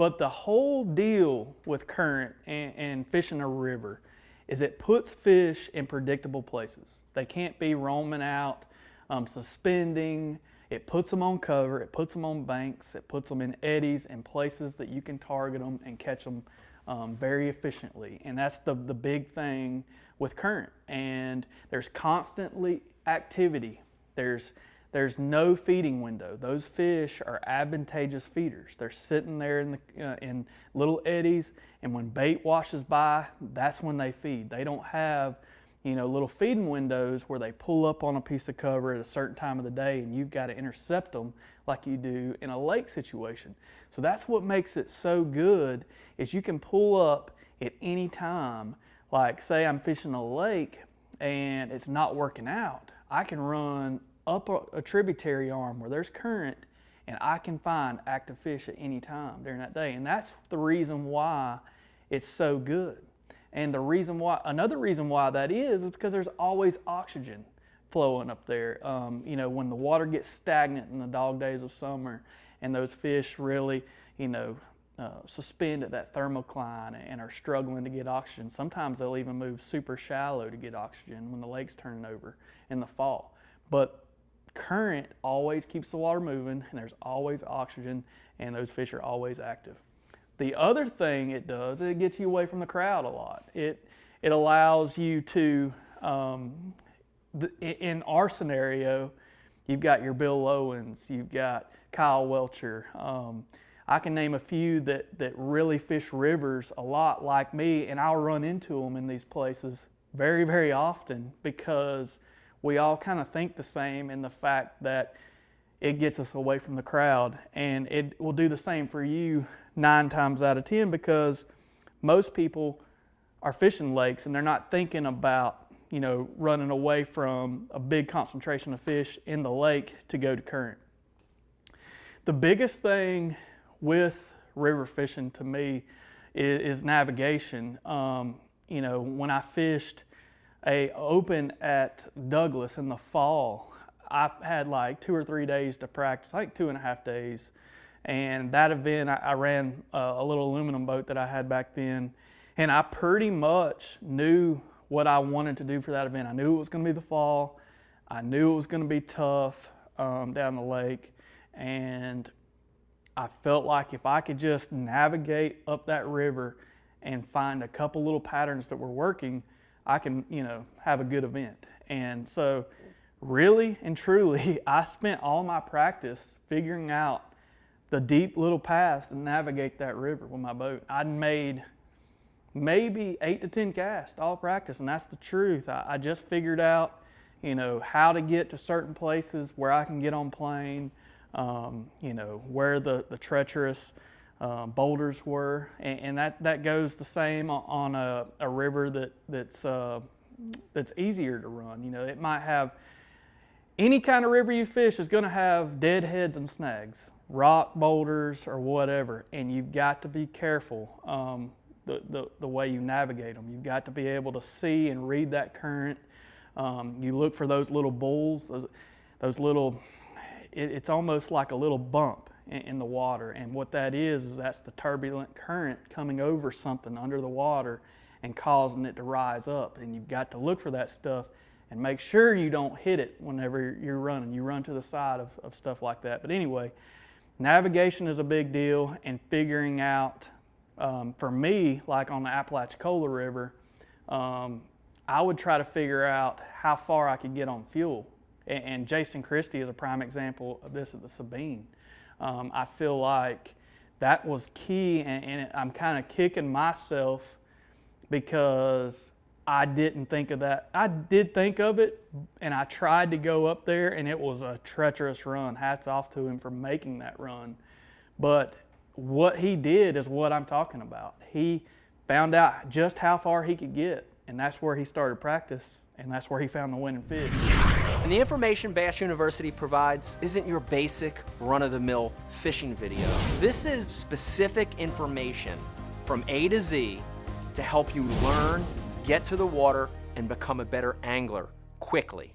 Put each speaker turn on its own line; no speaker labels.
But the whole deal with current and fishing a river is it puts fish in predictable places. They can't be roaming out, suspending. It puts them on cover, it puts them on banks, it puts them in eddies and places that you can target them and catch them very efficiently. And that's the big thing with current. And there's constantly activity. There's no feeding window. Those fish are advantageous feeders. They're sitting there in little eddies, and when bait washes by, that's when they feed. They don't have, you know, little feeding windows where they pull up on a piece of cover at a certain time of the day and you've got to intercept them like you do in a lake situation. So that's what makes it so good, is you can pull up at any time. Like say I'm fishing a lake and it's not working out, I can run up a tributary arm where there's current and I can find active fish at any time during that day. And that's the reason why it's so good. And the reason why, another reason why that is because there's always oxygen flowing up there. You know, when the water gets stagnant in the dog days of summer and those fish really, you know, suspend at that thermocline and are struggling to get oxygen. Sometimes they'll even move super shallow to get oxygen when the lake's turning over in the fall. But current always keeps the water moving and there's always oxygen and those fish are always active. The other thing it does is it gets you away from the crowd a lot. It allows you to, in our scenario, you've got your Bill Owens, you've got Kyle Welcher. I can name a few that really fish rivers a lot like me, and I'll run into them in these places very, very often because we all kind of think the same in the fact that it gets us away from the crowd. And it will do the same for you 9 times out of 10 because most people are fishing lakes and they're not thinking about, you know, running away from a big concentration of fish in the lake to go to current. The biggest thing with river fishing to me is navigation. You know, when I fished a open at Douglas in the fall, I had like 2 or 3 days to practice, I think 2.5 days. And that event, I ran a little aluminum boat that I had back then, and I pretty much knew what I wanted to do for that event. I knew it was going to be the fall. I knew it was going to be tough down the lake, and I felt like if I could just navigate up that river and find a couple little patterns that were working, I can, you know, have a good event. And so really and truly, I spent all my practice figuring out the deep little paths to navigate that river with my boat. I'd made maybe 8 to 10 casts all practice, and that's the truth. I just figured out, you know, how to get to certain places where I can get on plane, you know, where the treacherous boulders were, and that goes the same on a river that's easier to run. You know, it might have, any kind of river you fish is going to have dead heads and snags, rock boulders or whatever, and you've got to be careful the way you navigate them. You've got to be able to see and read that current. You look for those little bowls, those little, it's almost like a little bump in the water, and what that is that's the turbulent current coming over something under the water and causing it to rise up. And you've got to look for that stuff and make sure you don't hit it whenever you're running. You run to the side of stuff like that. But anyway, navigation is a big deal, and figuring out, for me, like on the Apalachicola River, I would try to figure out how far I could get on fuel. And Jason Christie is a prime example of this at the Sabine. I feel like that was key, and I'm kind of kicking myself because I didn't think of that. I did think of it, and I tried to go up there, and it was a treacherous run. Hats off to him for making that run. But what he did is what I'm talking about. He found out just how far he could get, and that's where he started practice, and that's where he found the winning fish.
And the information Bass University provides isn't your basic run-of-the-mill fishing video. This is specific information from A to Z to help you learn, get to the water, and become a better angler quickly.